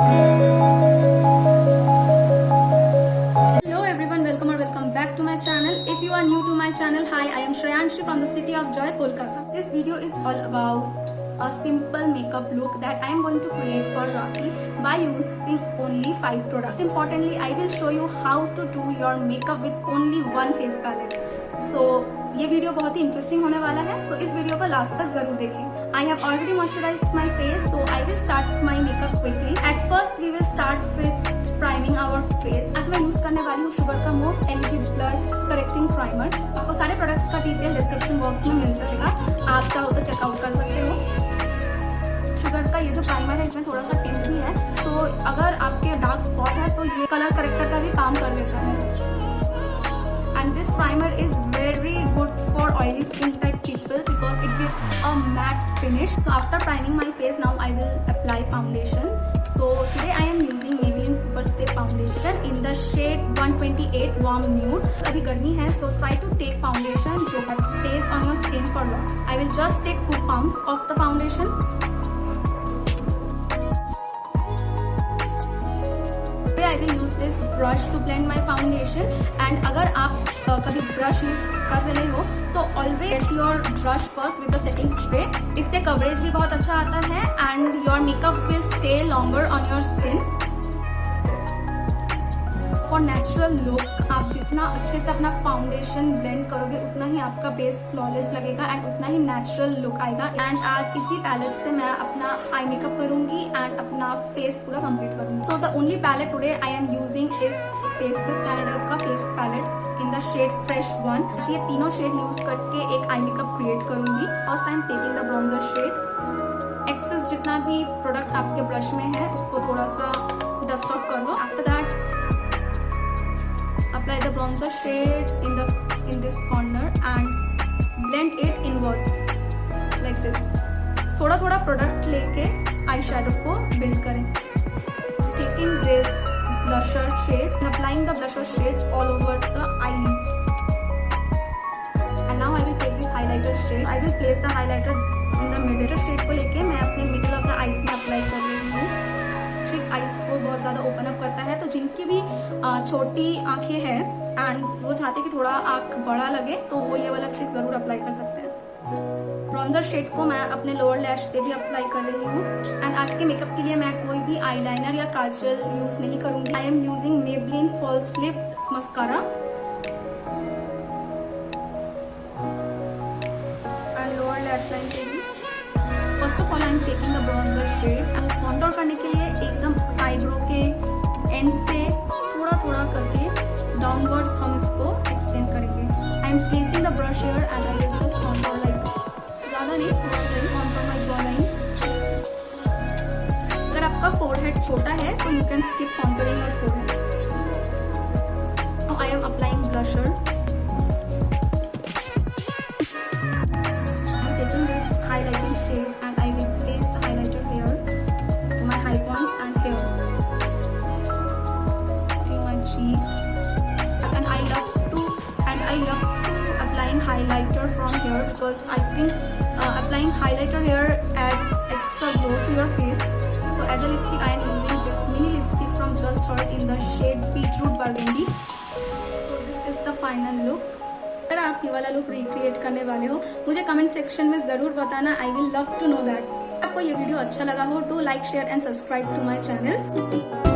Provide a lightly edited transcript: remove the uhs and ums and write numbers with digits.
Hello everyone, welcome or welcome back to my channel. If you are new to my channel, hi, I am Shreyanshi from the city of Joy, Kolkata. This video is all about a simple makeup look that I am going to create for Rakhi by using only 5 products. Importantly, I will show you how to do your makeup with only one face palette. So ये video बहुत ही interesting होने वाला है, सो इस video को last तक जरूर देखें. I have already moisturised my face, so I will start my makeup quickly. At first we will start with priming our face. आज मैं यूज करने वाली हूँ शुगर का most LG blur correcting primer. आपको सारे प्रोडक्ट्स का डिटेल डिस्क्रिप्शन बॉक्स में मिल जाएगा, आप चाहो तो चेकआउट कर सकते हो. शुगर का ये जो प्राइमर है इसमें थोड़ा सा टिंट भी है, सो अगर आपके डार्क स्पॉट है तो ये कलर करेक्टर का भी काम कर देता है. And this primer is very good for oily skin type people because it gives a matte finish. So after priming my face, now I will apply foundation. So today I am using Maybelline Super Stay Foundation in the shade 128 Warm Nude. अभी गर्मी है, so try to take foundation जो stays on your skin for long. I will just take 2 pumps of the foundation. I will use this brush to blend my foundation. And अगर आप कभी brush use कर रहे हो, so always get your brush first with the setting spray. इससे coverage भी बहुत अच्छा आता है and your makeup will stay longer on your skin. For natural look, आप जितना अच्छे से अपना फाउंडेशन ब्लेंड करोगे उतना ही आपका बेस फ्लॉलेस लगेगा एंड उतना ही नेचुरल लुक आएगा. एंड आज इसी पैलेट से मैं अपना आई मेकअप करूंगी एंड अपना फेस पूरा कंप्लीट करूंगी. So the only palette today I am using is Faces Canada का face palette in the shade fresh 1. ये तीनों शेड यूज करके एक आई मेकअप क्रिएट करूंगी. First time taking the bronzer shade. Excess जितना भी प्रोडक्ट आपके ब्रश में है उसको थोड़ा सा डस्ट ऑफ कर लो. After that apply the bronzer shade in this corner and blend it inwards like this. थोड़ा थोड़ा प्रोडक्ट लेके आई शेडो को बिल्ड करें. Taking this blusher shade and applying the blusher shade all over the eyelids. And now I will take this highlighter shade. I will place the highlighter in the middle. shade को लेके मैं अपने middle of the eyes में apply कर रही हूँ. Ice को बहुत ज़्यादा ओपन अप करता है, तो जिनकी भी छोटी आंखें हैं एंड वो चाहते हैं कि थोड़ा आंख बड़ा लगे तो वो ये वाला ट्रिक ज़रूर अप्लाई कर सकते हैं. ब्रॉन्जर शेड को मैं अपने लोअर लैश पे भी अप्लाई कर रही हूँ. एंड आज के मेकअप के लिए मैं कोई भी आईलाइनर या काजल यूज़ नहीं करूँगी. I am using Maybelline false lip mascara and lower lash line पे भी. First of all I am taking the bronzer shade. Contour करने के लिए एकदम आईब्रो के एंड से थोड़ा थोड़ा करके डाउनवर्ड्स हम इसको एक्सटेंड करेंगे. I am placing the brush here and I will just contour like this. ज़्यादा नहीं, थोड़ा सा ही कॉन्टोर माय जॉ लाइन. अगर आपका फोरहेड छोटा है तो you can skip contouring your forehead. Now I am applying blusher. I am taking this highlighting shade and I will place the highlighter here to my high points and here to my cheeks. And I love to applying highlighter from here because I think applying highlighter here adds extra glow to your face. So as a lipstick I am using this mini lipstick from Just Heart in the shade Beetroot Burgundy. So this is the final look. अगर आप ये वाला look recreate करने वाले हो मुझे comment section में ज़रूर बताना. I will love to know that. आपको ये वीडियो अच्छा लगा हो, do like share and subscribe to my channel.